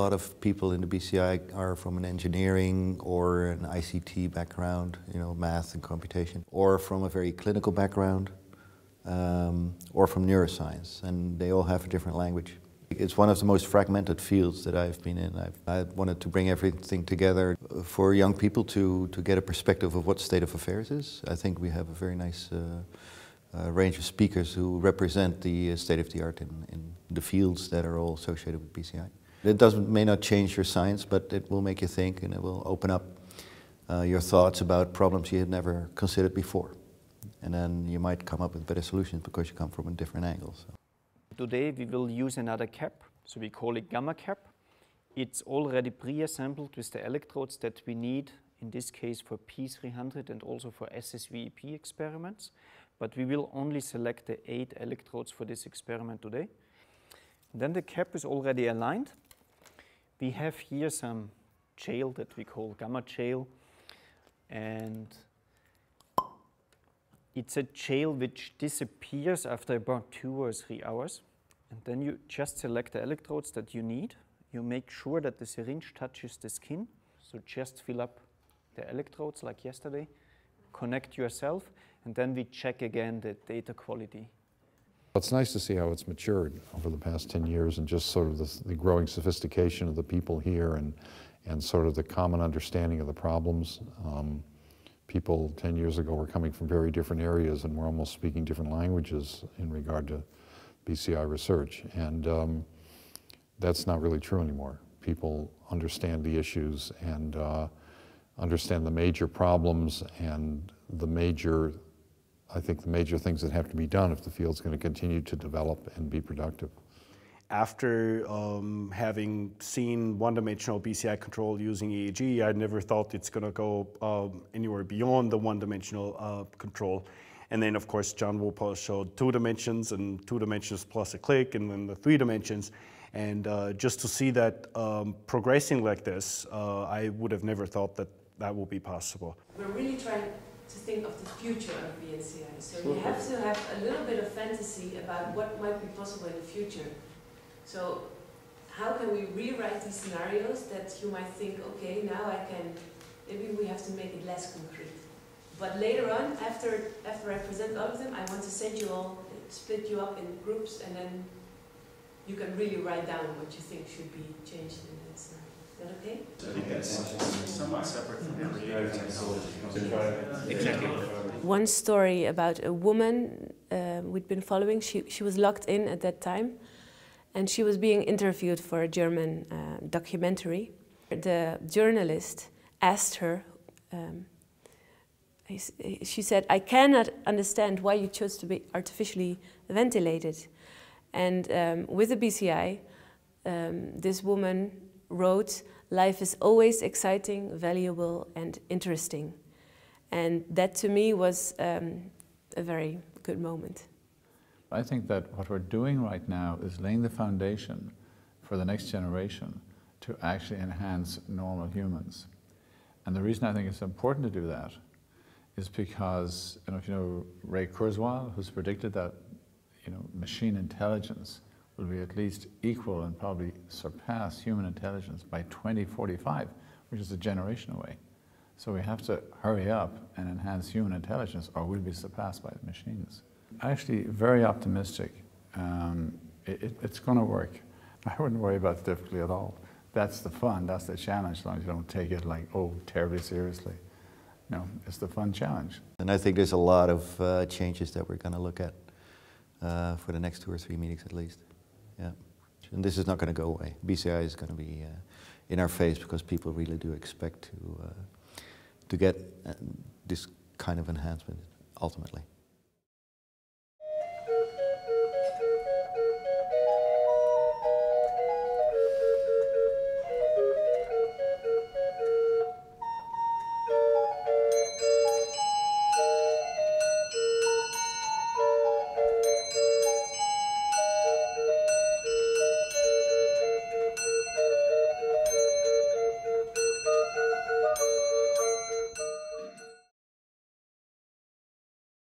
lot of people in the BCI are from an engineering or an ICT background, math and computation, or from a very clinical background, or from neuroscience, and they all have a different language. It's one of the most fragmented fields that I've been in. I wanted to bring everything together for young people to get a perspective of what state of affairs is. I think we have a very nice range of speakers who represent the state of the art in the fields that are all associated with BCI. It may not change your science, but it will make you think, and it will open up your thoughts about problems you had never considered before. And then you might come up with better solutions because you come from a different angle. So. Today we will use another cap, so we call it gamma cap. It's already pre-assembled with the electrodes that we need, in this case for P300 and also for SSVEP experiments. But we will only select the 8 electrodes for this experiment today. Then the cap is already aligned. We have here some gel that we call gamma gel, and it's a gel which disappears after about 2 or 3 hours. And then you just select the electrodes that you need. You make sure that the syringe touches the skin. So just fill up the electrodes like yesterday, connect yourself, and then we check again the data quality. It's nice to see how it's matured over the past 10 years and just sort of the growing sophistication of the people here and sort of the common understanding of the problems. People 10 years ago were coming from very different areas and were almost speaking different languages in regard to BCI research, and that's not really true anymore. People understand the issues and understand the major problems and I think the major things that have to be done if the field's going to continue to develop and be productive. After having seen one-dimensional BCI control using EEG, I never thought it's going to go anywhere beyond the one-dimensional control. And then, of course, John Woolpaw showed 2 dimensions and 2 dimensions plus a click, and then the 3 dimensions. And just to see that progressing like this, I would have never thought that that would be possible. We're really trying to think of the future of BNCI. So you have to have a little bit of fantasy about what might be possible in the future. So how can we rewrite these scenarios that you might think, okay, now maybe we have to make it less concrete. But later on, after I present all of them, I want to send you all, split you up in groups, and then you can really write down what you think should be changed in that scenario. Is that okay? I think that's somewhat separate from creative technology. Exactly. One story about a woman we'd been following. She was locked in at that time, and she was being interviewed for a German documentary. The journalist asked her, she said, "I cannot understand why you chose to be artificially ventilated." And with the BCI, this woman wrote, "Life is always exciting, valuable, and interesting." And that to me was a very good moment. I think that what we're doing right now is laying the foundation for the next generation to actually enhance normal humans. And the reason I think it's important to do that is because, I don't know if you know Ray Kurzweil, who's predicted that machine intelligence will be at least equal and probably surpass human intelligence by 2045, which is a generation away. So we have to hurry up and enhance human intelligence or we'll be surpassed by the machines. Actually, very optimistic. It's going to work. I wouldn't worry about the difficulty at all. That's the fun, that's the challenge, as long as you don't take it like, oh, terribly seriously. No, it's the fun challenge. And I think there's a lot of changes that we're going to look at for the next 2 or 3 meetings at least. Yeah. And this is not going to go away. BCI is going to be in our face because people really do expect to get this kind of enhancement ultimately.